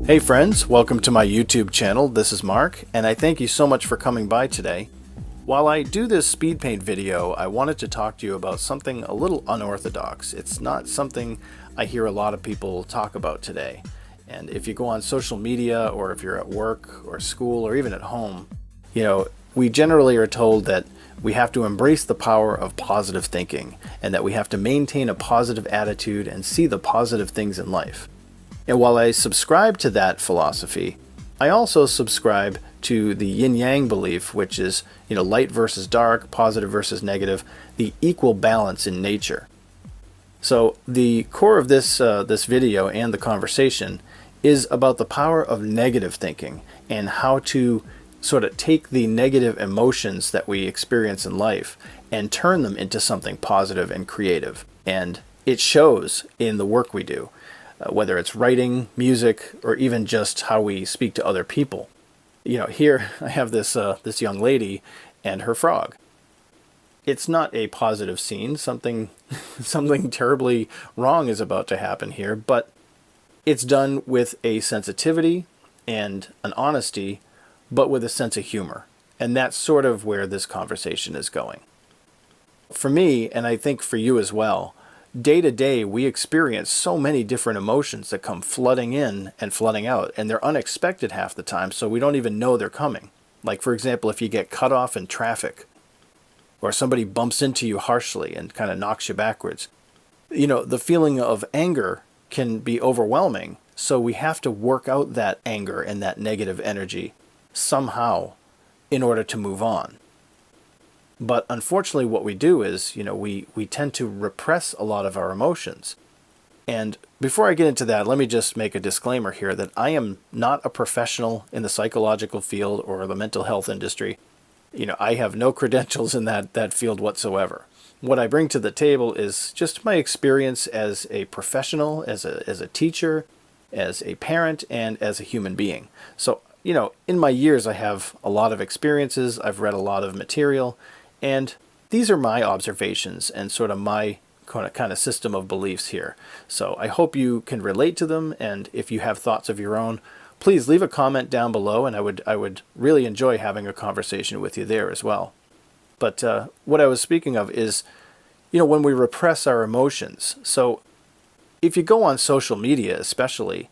Hey friends, welcome to my YouTube channel. This is Mark, and I thank you so much for coming by today. While I do this Speedpaint video, I wanted to talk to you about something a little unorthodox. It's not something I hear a lot of people talk about today. And if you go on social media, or if you're at work or school or even at home, we generally are told that we have to embrace the power of positive thinking and that we have to maintain a positive attitude and see the positive things in life. And while I subscribe to that philosophy, I also subscribe to the yin-yang belief, which is, light versus dark, positive versus negative, the equal balance in nature. So the core of this video and the conversation is about the power of negative thinking and how to sort of take the negative emotions that we experience in life and turn them into something positive and creative. And it shows in the work we do. Whether it's writing, music, or even just how we speak to other people. Here I have this young lady and her frog. It's not a positive scene. Something terribly wrong is about to happen here, but it's done with a sensitivity and an honesty, but with a sense of humor. And that's sort of where this conversation is going. For me, and I think for you as well, day to day, we experience so many different emotions that come flooding in and flooding out, and they're unexpected half the time, so we don't even know they're coming. Like, for example, if you get cut off in traffic, or somebody bumps into you harshly and kind of knocks you backwards. The feeling of anger can be overwhelming, so we have to work out that anger and that negative energy somehow in order to move on. But unfortunately what we do is, we tend to repress a lot of our emotions. And before I get into that, let me just make a disclaimer here that I am not a professional in the psychological field or the mental health industry. I have no credentials in that field whatsoever. What I bring to the table is just my experience as a professional, as a teacher, as a parent, and as a human being. So, in my years I have a lot of experiences, I've read a lot of material, and these are my observations and sort of my kind of system of beliefs here. So I hope you can relate to them, and if you have thoughts of your own, please leave a comment down below, and I would really enjoy having a conversation with you there as well. But what I was speaking of is, when we repress our emotions. So if you go on social media especially,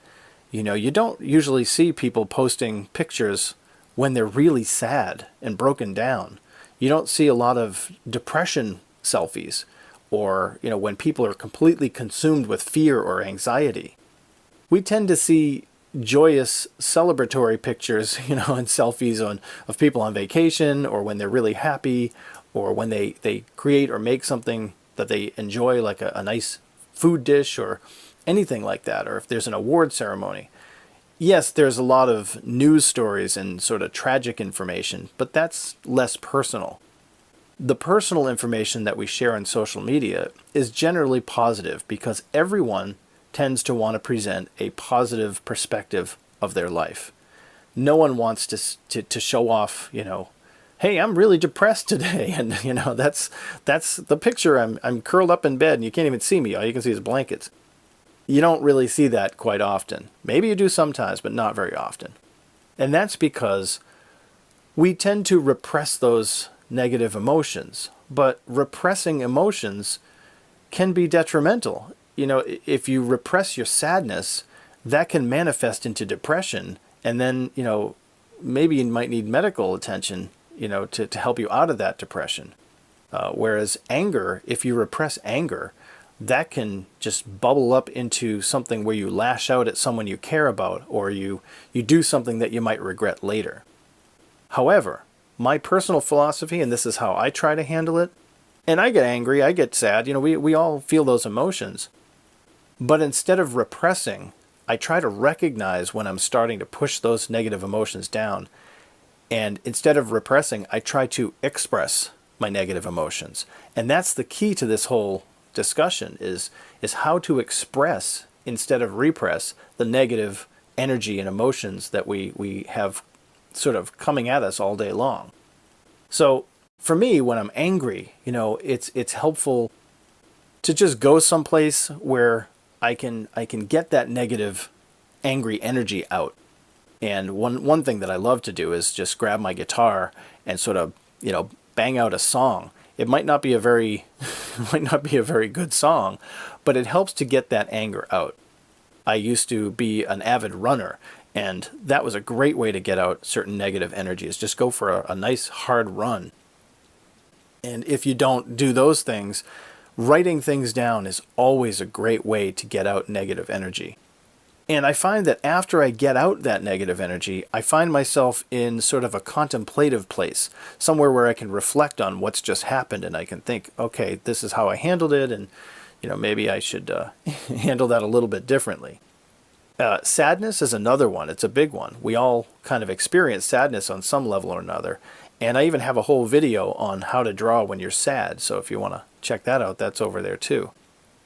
you don't usually see people posting pictures when they're really sad and broken down. You don't see a lot of depression selfies or, when people are completely consumed with fear or anxiety. We tend to see joyous celebratory pictures, and selfies of people on vacation, or when they're really happy, or when they create or make something that they enjoy, like a nice food dish or anything like that, or if there's an award ceremony. Yes, there's a lot of news stories and sort of tragic information, but that's less personal. The personal information that we share on social media is generally positive because everyone tends to want to present a positive perspective of their life. No one wants to show off, hey, I'm really depressed today, and that's the picture. I'm curled up in bed and you can't even see me. All you can see is blankets. You don't really see that quite often. Maybe you do sometimes, but not very often. And that's because we tend to repress those negative emotions. But repressing emotions can be detrimental. If you repress your sadness, that can manifest into depression. And then, maybe you might need medical attention, to help you out of that depression. Whereas anger, if you repress anger, that can just bubble up into something where you lash out at someone you care about, or you do something that you might regret later. However, my personal philosophy, and this is how I try to handle it, and I get angry, I get sad, we all feel those emotions. But instead of repressing, I try to recognize when I'm starting to push those negative emotions down. And instead of repressing, I try to express my negative emotions. And that's the key to this whole discussion is how to express instead of repress the negative energy and emotions that we have sort of coming at us all day long. So for me, when I'm angry, it's helpful to just go someplace where I can get that negative angry energy out. And one thing that I love to do is just grab my guitar and sort of, bang out a song. It might not be a very good song, but it helps to get that anger out. I used to be an avid runner, and that was a great way to get out certain negative energies. Just go for a nice hard run. And if you don't do those things, writing things down is always a great way to get out negative energy. And I find that after I get out that negative energy, I find myself in sort of a contemplative place, somewhere where I can reflect on what's just happened, and I can think, okay, this is how I handled it, and maybe I should handle that a little bit differently. Sadness is another one. It's a big one. We all kind of experience sadness on some level or another, and I even have a whole video on how to draw when you're sad, so if you want to check that out, that's over there too.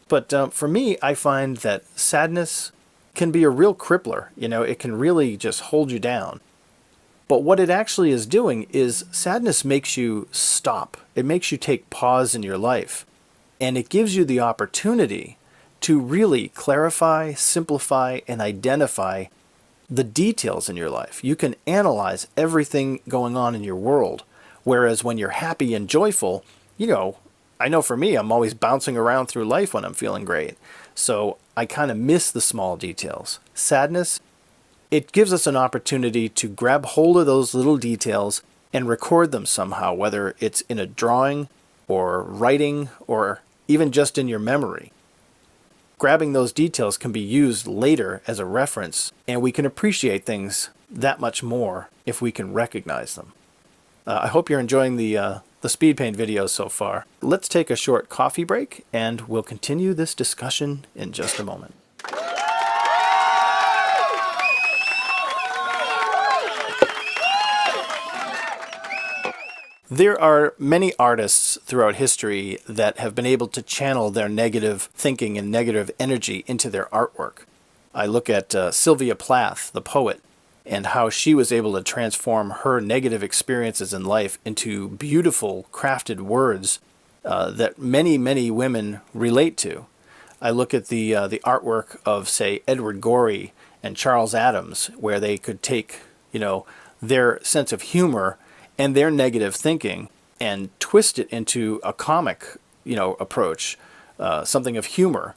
But for me, I find that sadness can be a real crippler. It can really just hold you down. But what it actually is doing is sadness makes you stop. It makes you take pause in your life. And it gives you the opportunity to really clarify, simplify, and identify the details in your life. You can analyze everything going on in your world. Whereas when you're happy and joyful, I know for me, I'm always bouncing around through life when I'm feeling great. So I kind of miss the small details. Sadness, it gives us an opportunity to grab hold of those little details and record them somehow, whether it's in a drawing or writing or even just in your memory. Grabbing those details can be used later as a reference, and we can appreciate things that much more if we can recognize them. I hope you're enjoying the Speedpaint videos so far. Let's take a short coffee break, and we'll continue this discussion in just a moment. There are many artists throughout history that have been able to channel their negative thinking and negative energy into their artwork. I look at Sylvia Plath, the poet, and how she was able to transform her negative experiences in life into beautiful, crafted words that many, many women relate to. I look at the artwork of, say, Edward Gorey and Charles Addams, where they could take, their sense of humor and their negative thinking and twist it into a comic, approach, something of humor.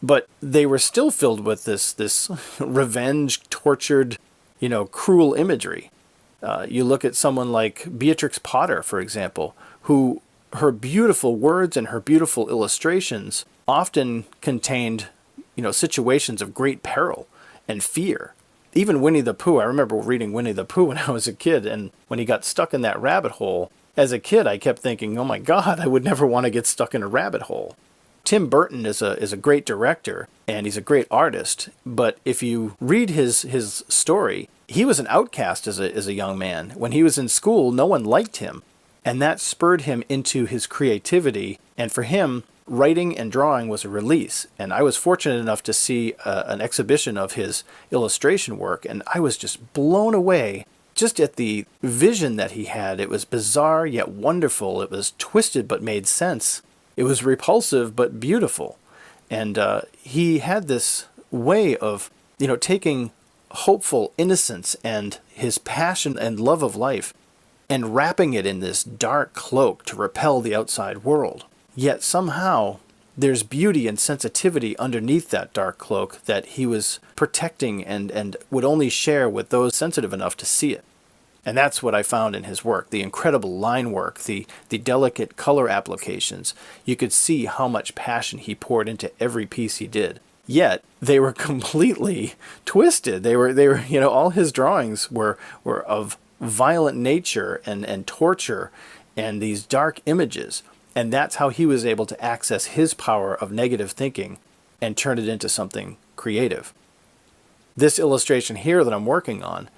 But they were still filled with this revenge, tortured, cruel imagery. You look at someone like Beatrix Potter, for example, who her beautiful words and her beautiful illustrations often contained, situations of great peril and fear. Even Winnie the Pooh, I remember reading Winnie the Pooh when I was a kid, and when he got stuck in that rabbit hole, as a kid I kept thinking, oh my God, I would never want to get stuck in a rabbit hole. Tim Burton is a great director, and he's a great artist, but if you read his story, he was an outcast as a young man. When he was in school, no one liked him, and that spurred him into his creativity, and for him, writing and drawing was a release. And I was fortunate enough to see an exhibition of his illustration work, and I was just blown away just at the vision that he had. It was bizarre yet wonderful. It was twisted but made sense. It was repulsive but beautiful. And he had this way of, taking hopeful innocence and his passion and love of life and wrapping it in this dark cloak to repel the outside world. Yet somehow there's beauty and sensitivity underneath that dark cloak that he was protecting and would only share with those sensitive enough to see it. And that's what I found in his work, the incredible line work, the delicate color applications. You could see how much passion he poured into every piece he did. Yet they were completely twisted. They were all his drawings were of violent nature and torture and these dark images. And that's how he was able to access his power of negative thinking and turn it into something creative. This illustration here that I'm working on,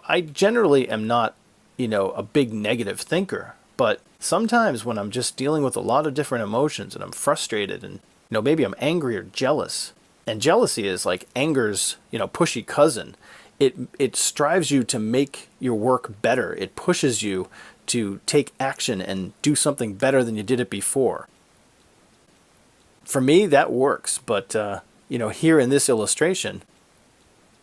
I generally am not, a big negative thinker, but sometimes when I'm just dealing with a lot of different emotions and I'm frustrated and, maybe I'm angry or jealous, and jealousy is like anger's, pushy cousin. It strives you to make your work better. It pushes you to take action and do something better than you did it before. For me, that works, but, here in this illustration,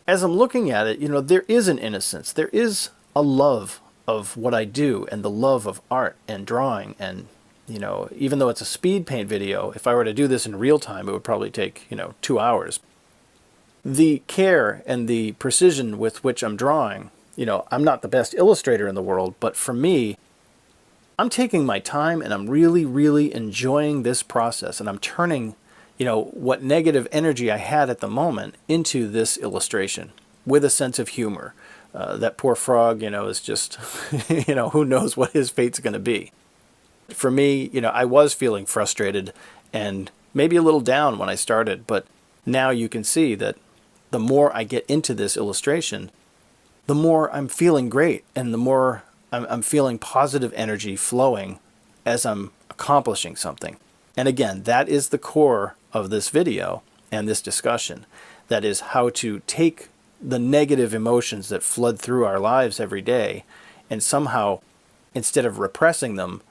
as I'm looking at it, there is an innocence. There is a love of what I do and the love of art and drawing. And, even though it's a speed paint video, if I were to do this in real time, it would probably take, 2 hours. The care and the precision with which I'm drawing, I'm not the best illustrator in the world, but for me, I'm taking my time and I'm really, really enjoying this process. And I'm turning, what negative energy I had at the moment into this illustration with a sense of humor. That poor frog, is just, who knows what his fate's going to be. For me, I was feeling frustrated and maybe a little down when I started, but now you can see that the more I get into this illustration, the more I'm feeling great and the more I'm feeling positive energy flowing as I'm accomplishing something. And again, that is the core of this video and this discussion. That is how to take the negative emotions that flood through our lives every day and somehow, instead of repressing them,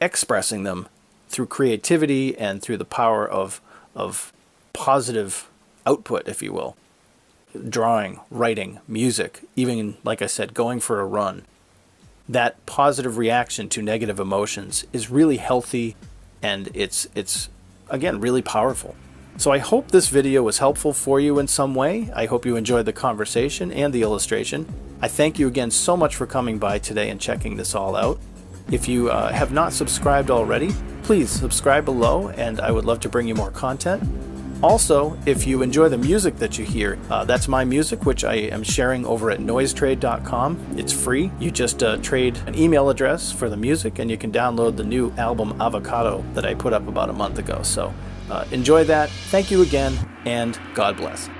expressing them through creativity and through the power of positive output, if you will. Drawing, writing, music, even, like I said, going for a run. That positive reaction to negative emotions is really healthy, and it's again, really powerful. So I hope this video was helpful for you in some way. I hope you enjoyed the conversation and the illustration. I thank you again so much for coming by today and checking this all out. If you have not subscribed already, please subscribe below, and I would love to bring you more content. Also, if you enjoy the music that you hear, that's my music, which I am sharing over at noisetrade.com. It's free. You just trade an email address for the music, and you can download the new album Avocado that I put up about a month ago. So enjoy that. Thank you again, and God bless.